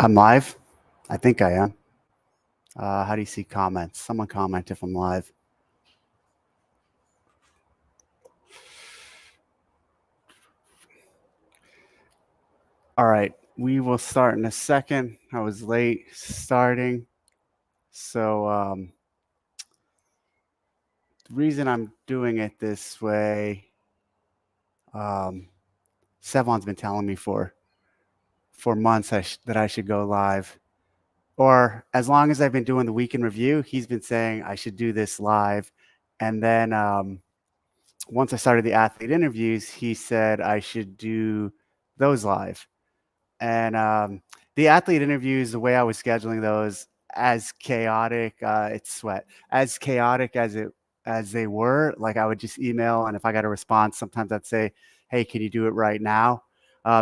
I'm live. I think I am. How do you see comments? Someone comment if I'm live. All right, we will start in a second. I was late starting. So the reason I'm doing it this way, Sevon's been telling me for months that I should go live. Or as long as I've been doing the weekend review, he's been saying I should do this live. And then once I started the athlete interviews, he said I should do those live. And the athlete interviews, the way I was scheduling those, as chaotic, it's sweat, as chaotic as they were. Like I would just email, and if I got a response, sometimes I'd say, "Hey, can you do it right now?"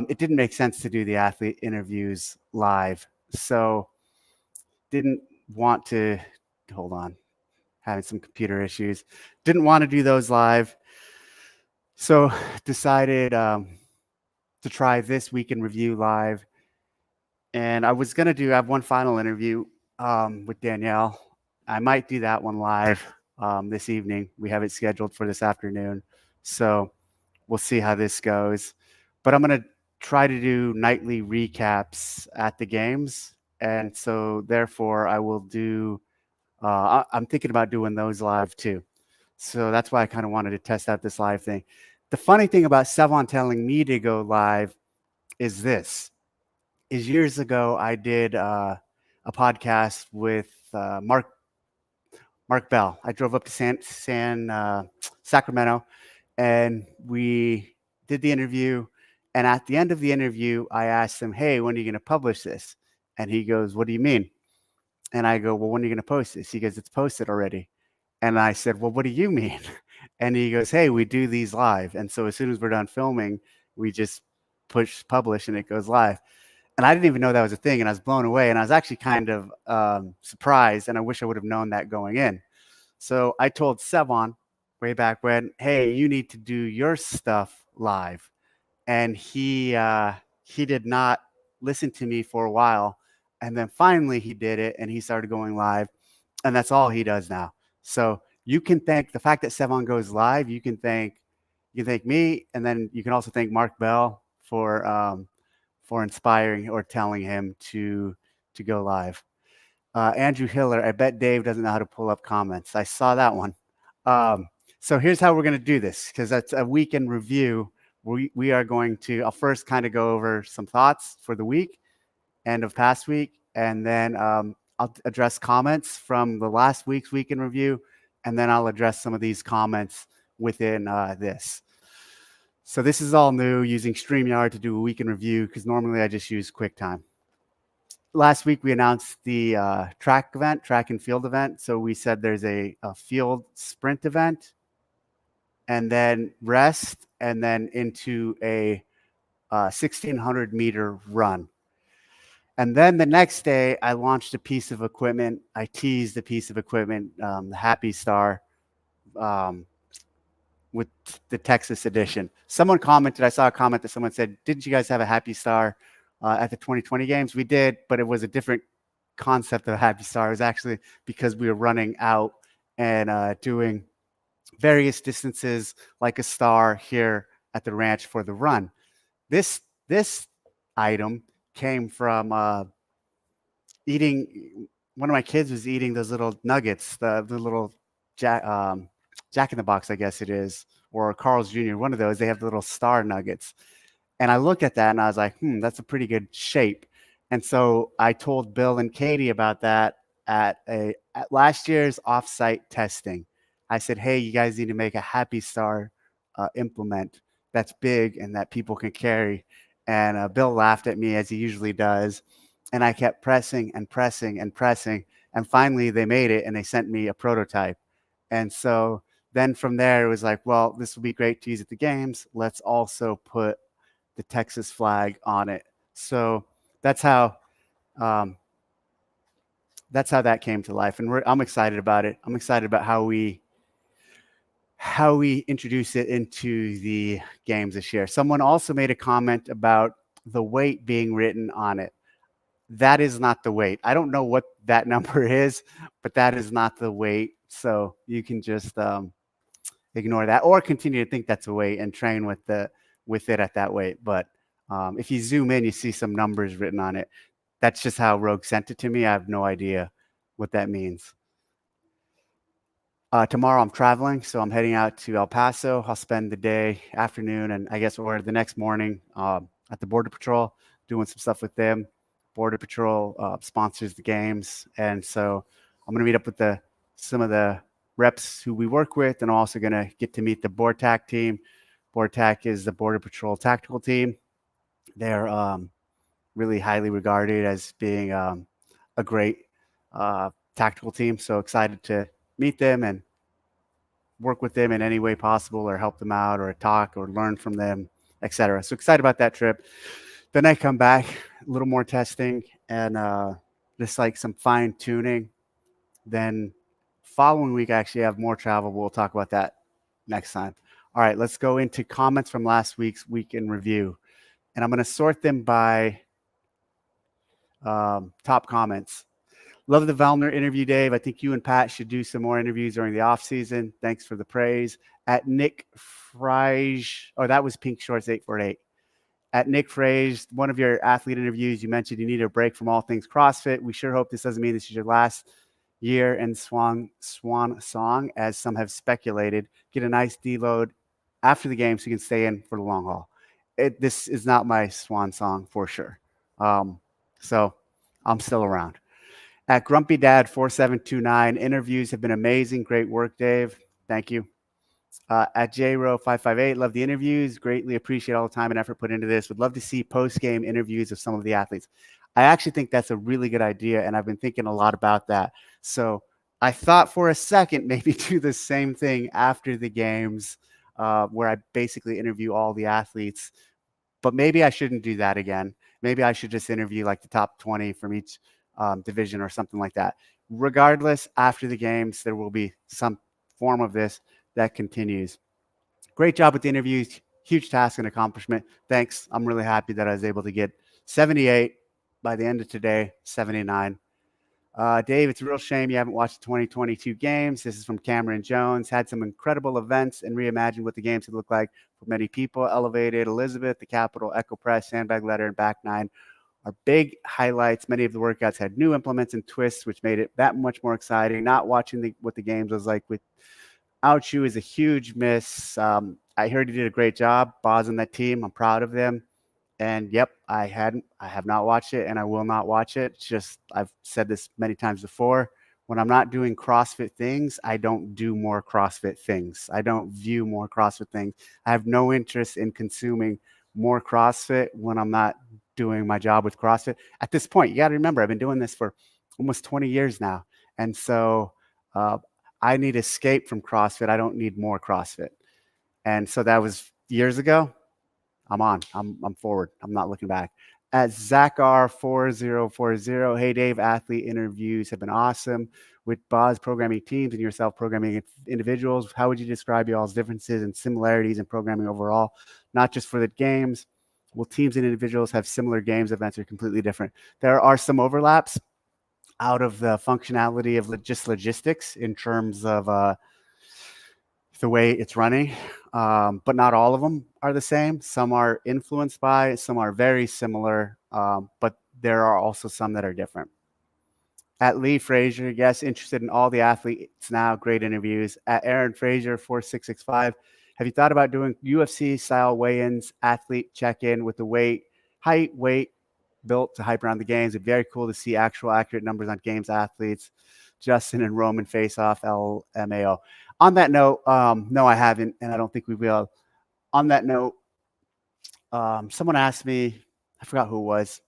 It didn't make sense to do the athlete interviews live, so didn't want to. Hold on, having some computer issues. Didn't want to do those live, so decided to try this week in review live. And I was going to have one final interview with Danielle. I might do that one live this evening. We have it scheduled for this afternoon. So we'll see how this goes. But I'm going to try to do nightly recaps at the games. And so therefore, I will do, I'm thinking about doing those live too. So that's why I kind of wanted to test out this live thing. The funny thing about Sevon telling me to go live is this. Years ago, I did a podcast with Mark Bell. I drove up to Sacramento, and we did the interview. And at the end of the interview, I asked him, "Hey, when are you going to publish this?" And he goes, "What do you mean?" And I go, "Well, when are you going to post this?" He goes, "It's posted already." And I said, "Well, what do you mean?" And he goes, "Hey, we do these live. And so as soon as we're done filming, we just push publish and it goes live." And I didn't even know that was a thing. And I was blown away. And I was actually kind of surprised. And I wish I would have known that going in. So I told Sevon way back when, "Hey, you need to do your stuff live." And he did not listen to me for a while. And then finally he did it and he started going live. And that's all he does now. So you can thank the fact that Sevon goes live. You can thank me. And then you can also thank Mark Bell for inspiring or telling him to go live. Andrew Hiller, I bet Dave doesn't know how to pull up comments. I saw that one. So here's how we're going to do this, because that's a week in review. We are going to, I'll first kind of go over some thoughts for the week and of past week, and then I'll address comments from the last week's week in review, and then I'll address some of these comments within this. So this is all new, using StreamYard to do a week in review, because normally I just use QuickTime. Last week we announced the track and field event. So we said there's a field sprint event, and then rest, and then into a 1,600 meter run. And then the next day I launched a piece of equipment. I teased a piece of equipment, the Happy Star, with the Texas edition. Someone commented, I saw a comment that someone said, "Didn't you guys have a Happy Star at the 2020 games?" We did, but it was a different concept of a Happy Star. It was actually because we were running out and doing various distances like a star here at the ranch for the run. This item came from eating. One of my kids was eating those little nuggets, the little Jack in the Box, I guess it is, or Carl's Jr., one of those. They have the little star nuggets. And I looked at that and I was like, that's a pretty good shape. And so I told Bill and Katie about that at last year's offsite testing. I said, "Hey, you guys need to make a Happy Star implement that's big and that people can carry." And Bill laughed at me, as he usually does. And I kept pressing and pressing and pressing. And finally they made it and they sent me a prototype. And so then from there, it was like, well, this will be great to use at the games. Let's also put the Texas flag on it. So that's how that came to life. And I'm excited about it. I'm excited about how we introduce it into the games this year. Someone also made a comment about the weight being written on it. that is not the weight. I don't know what that number is, but that is not the weight. So you can just ignore that, or continue to think that's a weight and train with it at that weight. But if you zoom in, you see some numbers written on it. That's just how Rogue sent it to me. I have no idea what that means. Tomorrow I'm traveling, so I'm heading out to El Paso. I'll spend the day, afternoon, and I guess or the next morning at the Border Patrol, doing some stuff with them. Border Patrol sponsors the games, and so I'm going to meet up with some of the reps who we work with, and I'm also going to get to meet the BORTAC team. BORTAC is the Border Patrol tactical team. They're really highly regarded as being a great tactical team. So excited to meet them and work with them in any way possible, or help them out, or talk, or learn from them, etc. So excited about that trip. Then I come back, a little more testing, and just like some fine tuning. Then following week, I actually have more travel. We'll talk about that next time. All right, let's go into comments from last week's week in review. And I'm going to sort them by top comments. Love the Valner interview, Dave. I think you and Pat should do some more interviews during the off season. Thanks for the praise. At Nick Frage, oh, that was Pink Shorts 848. At Nick Frage, one of your athlete interviews, you mentioned you needed a break from all things CrossFit. We sure hope this doesn't mean this is your last year in swan song, as some have speculated. Get a nice deload after the game so you can stay in for the long haul. This is not my swan song for sure. So I'm still around. At Grumpy Dad 4729, interviews have been amazing. Great work, Dave. Thank you. At JRO558, love the interviews. Greatly appreciate all the time and effort put into this. Would love to see post-game interviews of some of the athletes. I actually think that's a really good idea, and I've been thinking a lot about that. So I thought for a second maybe do the same thing after the games, where I basically interview all the athletes. But maybe I shouldn't do that again. Maybe I should just interview like the top 20 from each division or something like that. Regardless, after the games, there will be some form of this that continues. Great job with the interviews. Huge task and accomplishment. Thanks. I'm really happy that I was able to get 78 by the end of today, 79. Dave, it's a real shame you haven't watched the 2022 games. This is from Cameron Jones. Had some incredible events and reimagined what the games would look like for many people. Elevated, Elizabeth, the Capitol, Echo Press, Sandbag Letter, and Back Nine are big highlights. Many of the workouts had new implements and twists, which made it that much more exciting. Not watching what the games was like without you is a huge miss. I heard you did a great job, Boz, and that team. I'm proud of them. And yep, I have not watched it, and I will not watch it. It's just, I've said this many times before. When I'm not doing CrossFit things, I don't do more CrossFit things. I don't view more CrossFit things. I have no interest in consuming more CrossFit when I'm not doing my job with CrossFit. At this point, you got to remember, I've been doing this for almost 20 years now. And so I need escape from CrossFit. I don't need more CrossFit. And so that was years ago. I'm on. I'm forward. I'm not looking back. At Zachar4040, hey Dave, athlete interviews have been awesome. With Boz programming teams and yourself programming individuals, how would you describe y'all's differences and similarities in programming overall, not just for the games? Will teams and individuals have similar games events or completely different? There are some overlaps out of the functionality of just logistics in terms of the way it's running, but not all of them are the same. Some are influenced by, some are very similar, but there are also some that are different. At Lee Frazier, yes, interested in all the athletes now. Great interviews. At Aaron Frazier 4665, have you thought about doing UFC style weigh-ins, athlete check-in with the height, weight built to hype around the games? It'd be very cool to see actual accurate numbers on games athletes. Justin and Roman face off, LMAO. On that note, no, I haven't, and I don't think we will. On that note, someone asked me, I forgot who it was,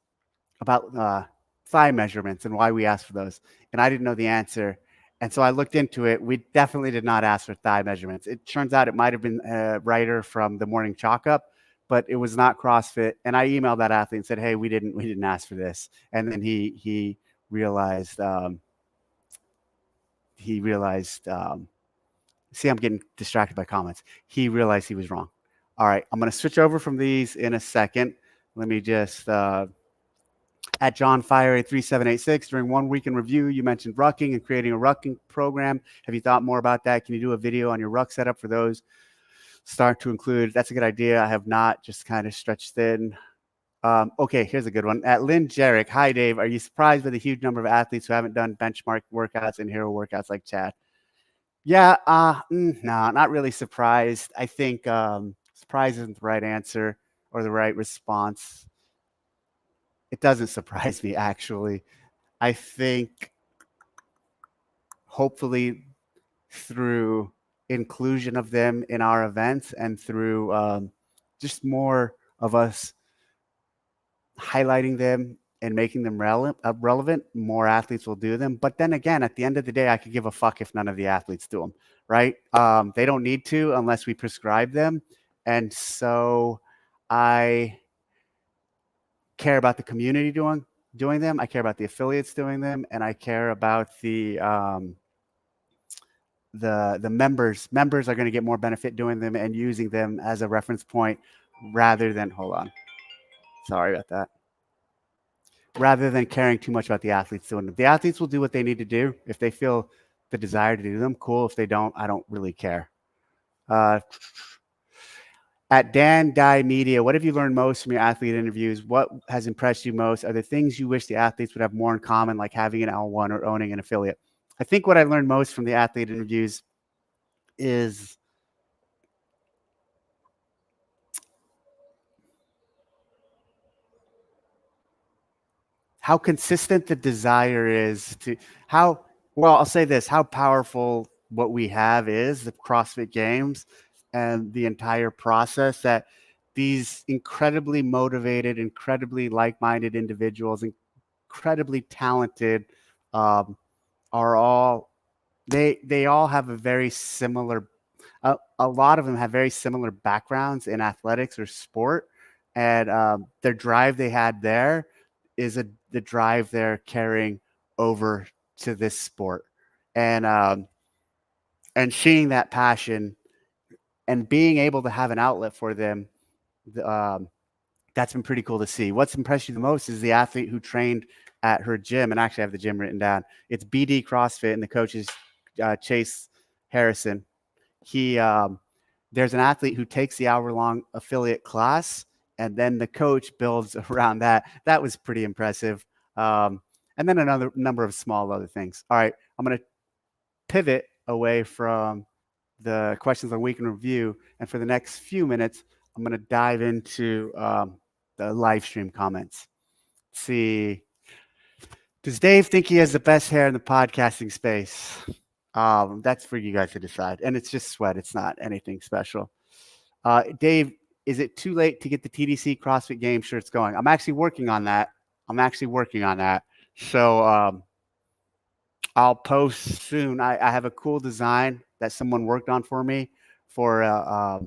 about thigh measurements and why we asked for those, and I didn't know the answer. And so I looked into it. We definitely did not ask for thigh measurements. It turns out it might have been a writer from the Morning Chalk Up, but it was not CrossFit. And I emailed that athlete and said, "Hey, we didn't ask for this." And then he realized see, I'm getting distracted by comments. He realized he was wrong. All right, I'm going to switch over from these in a second. Let me just At John Fire 3786, during 1 week in review, you mentioned rucking and creating a rucking program. Have you thought more about that? Can you do a video on your ruck setup for those? Start to include. That's a good idea. I have not, just kind of stretched thin. Okay, here's a good one. At Lynn Jarek, hi Dave. Are you surprised by the huge number of athletes who haven't done benchmark workouts and hero workouts like Chad? Yeah, no, not really surprised. I think surprise isn't the right answer or the right response. It doesn't surprise me, actually. I think hopefully through inclusion of them in our events and through just more of us highlighting them and making them relevant, more athletes will do them. But then again, at the end of the day, I could give a fuck if none of the athletes do them, right? They don't need to unless we prescribe them. And so I care about the community doing them. I care about the affiliates doing them, and I care about the members. Members are going to get more benefit doing them and using them as a reference point rather than, hold on, sorry about that, rather than caring too much about the athletes doing them. The athletes will do what they need to do. If they feel the desire to do them, cool. If they don't, I don't really care. At Dan Dye Media, what have you learned most from your athlete interviews? What has impressed you most? Are there things you wish the athletes would have more in common, like having an L1 or owning an affiliate? I think what I learned most from the athlete interviews is how consistent the desire is to I'll say this, how powerful what we have is, the CrossFit Games and the entire process, that these incredibly motivated, incredibly like-minded individuals, incredibly talented, are all, they all have a very similar, a lot of them have very similar backgrounds in athletics or sport, and their drive they had there is the drive they're carrying over to this sport, and seeing that passion and being able to have an outlet for them, um, that's been pretty cool to see. What's impressed you the most is the athlete who trained at her gym, and actually I have the gym written down. It's BD CrossFit, and the coach is Chase Harrison. There's an athlete who takes the hour-long affiliate class, and then the coach builds around that. That was pretty impressive. And then another number of small other things. All right, I'm going to pivot away from the questions on week in review, and for the next few minutes, I'm going to dive into the live stream comments. Let's see, does Dave think he has the best hair in the podcasting space? That's for you guys to decide. And it's just sweat. It's not anything special. Dave, is it too late to get the TDC CrossFit Game shirts going? I'm actually working on that. So I'll post soon. I have a cool design that someone worked on for me for a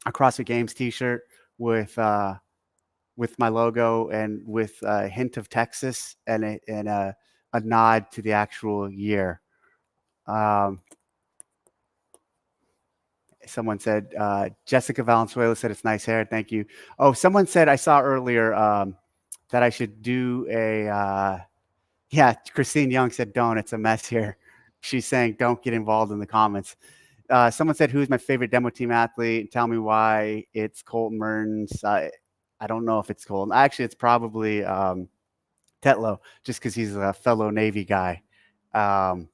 CrossFit Games t-shirt with my logo and with a hint of Texas and a nod to the actual year. Someone said, Jessica Valenzuela said it's nice hair. Thank you. Oh, someone said, I saw earlier that I should do yeah, Christine Young said, don't, it's a mess here. She's saying, don't get involved in the comments. Someone said, who's my favorite demo team athlete? Tell me why. It's Colton Mertens. I don't know if it's Colton. Actually, it's probably Tetlow, just because he's a fellow Navy guy. I'm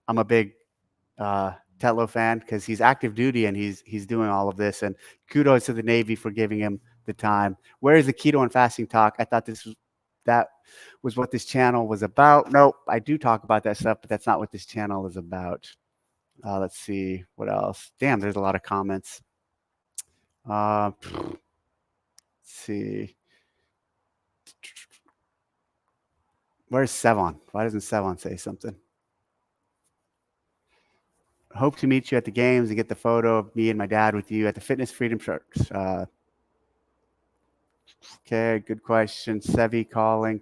a big Tetlow fan because he's active duty and he's doing all of this. And kudos to the Navy for giving him the time. Where is the keto and fasting talk? I thought that was what this channel was about. Nope, I do talk about that stuff, but that's not what this channel is about. Let's see what else. Damn, there's a lot of comments. Let's see. Where's Sevon? Why doesn't Sevon say something? Hope to meet you at the games and get the photo of me and my dad with you at the Fitness Freedom Shirts. Okay, good question. Sevi calling.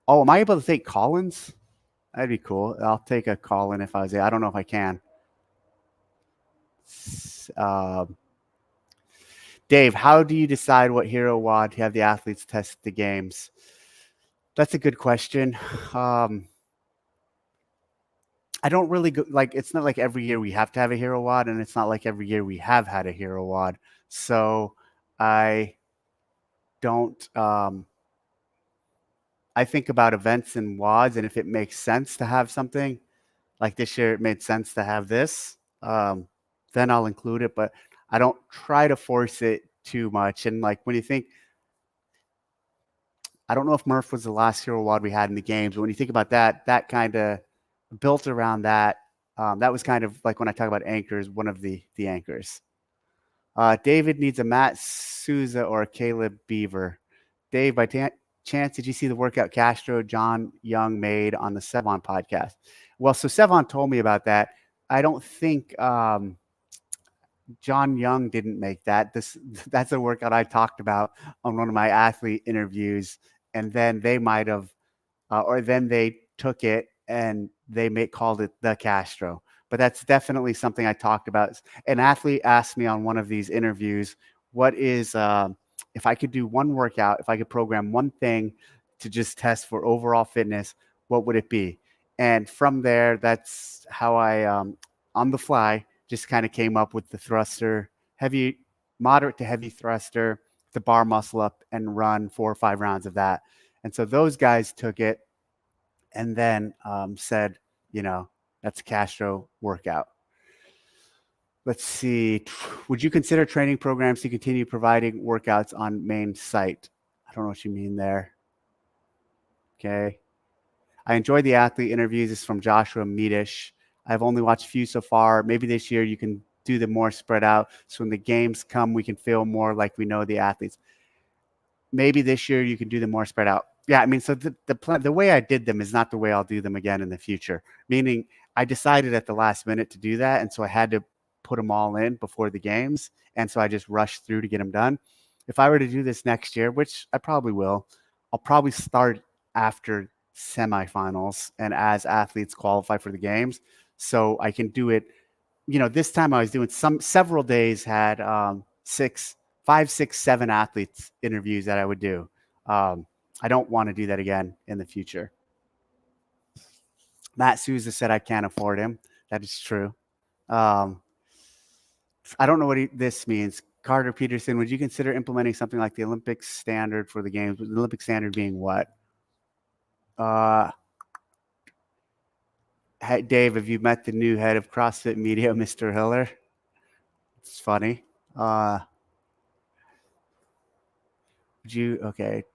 Oh, am I able to take call-ins? That'd be cool. I'll take a call-in if I was there. I don't know if I can. Dave, how do you decide what hero WOD to have the athletes test the games? That's a good question. I don't really go like it's not like every year we have to have a hero wad, and it's not like every year we have had a hero wad. So I don't I think about events and wads, and if it makes sense to have something like this year, it made sense to have this. Then I'll include it, but I don't try to force it too much. And like when you think, I don't know if Murph was the last hero wad we had in the games, but when you think about that, that kind of built around that. That was kind of like when I talk about anchors, one of the anchors. David needs a Matt Souza or a Caleb Beaver. Dave, by chance, did you see the workout Castro John Young made on the Sevon podcast? Well, so Sevon told me about that. I don't think John Young didn't make that. That's a workout I talked about on one of my athlete interviews, and then they might have or then they took it and they called it the Castro. But that's definitely something I talked about. An athlete asked me on one of these interviews, "What is if I could do one workout, if I could program one thing to just test for overall fitness, what would it be?" And from there, that's how I on the fly just kind of came up with the thruster, heavy, moderate to heavy thruster, the bar muscle up, and run 4 or 5 rounds of that. And so those guys took it and then said, you know, that's a Castro workout. Let's see. Would you consider training programs to continue providing workouts on main site? I don't know what you mean there. Okay. I enjoy the athlete interviews. This is from Joshua Meadish. I've only watched a few so far. Maybe this year you can do them more spread out. So when the games come, we can feel more like we know the athletes. Maybe this year you can do them more spread out. Yeah, I mean, so the way I did them is not the way I'll do them again in the future. Meaning, I decided at the last minute to do that, and so I had to put them all in before the games, and so I just rushed through to get them done. If I were to do this next year, which I probably will, I'll probably start after semifinals and as athletes qualify for the games, so I can do it. You know, this time I was doing several days had 5, 6, 7 athletes interviews that I would do. I don't want to do that again in the future. Matt Souza said I can't afford him. That is true. I don't know what this means. Carter Peterson, would you consider implementing something like the Olympic standard for the games? The Olympic standard being what? Hey, Dave, have you met the new head of CrossFit Media, Mr. Hiller? It's funny. Would you? Okay.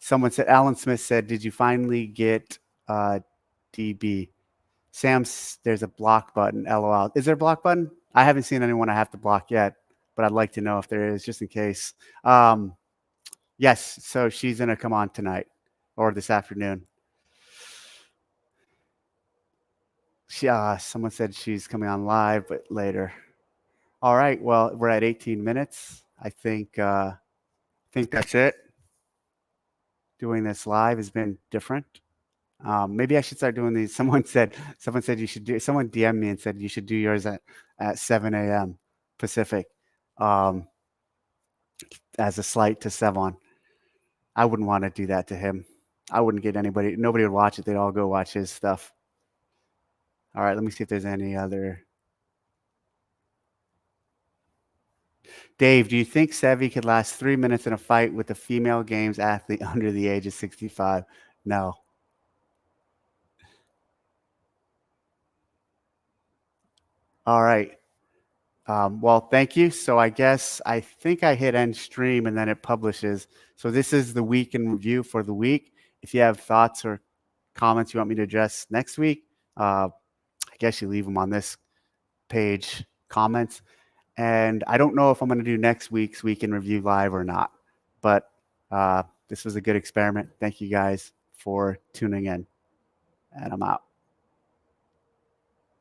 Someone said, Alan Smith said, did you finally get DB? Sam's, there's a block button, LOL. Is there a block button? I haven't seen anyone I have to block yet, but I'd like to know if there is, just in case. Yes, so she's going to come on tonight or this afternoon. Someone said she's coming on live, but later. All right, well, we're at 18 minutes. I think that's it. Doing this live has been different. Maybe I should start doing these. Someone said you should do. Someone DM'd me and said you should do yours at 7 a.m. Pacific, as a slight to Sevon. I wouldn't want to do that to him. I wouldn't get anybody. Nobody would watch it. They'd all go watch his stuff. All right, let me see if there's any other. Dave, do you think Sevi could last 3 minutes in a fight with a female games athlete under the age of 65? No. All right. Well, thank you. So I think I hit end stream and then it publishes. So this is the week in review for the week. If you have thoughts or comments you want me to address next week, I guess you leave them on this page, comments. And I don't know if I'm going to do next week's week in review live or not, but this was a good experiment. Thank you guys for tuning in, and I'm out.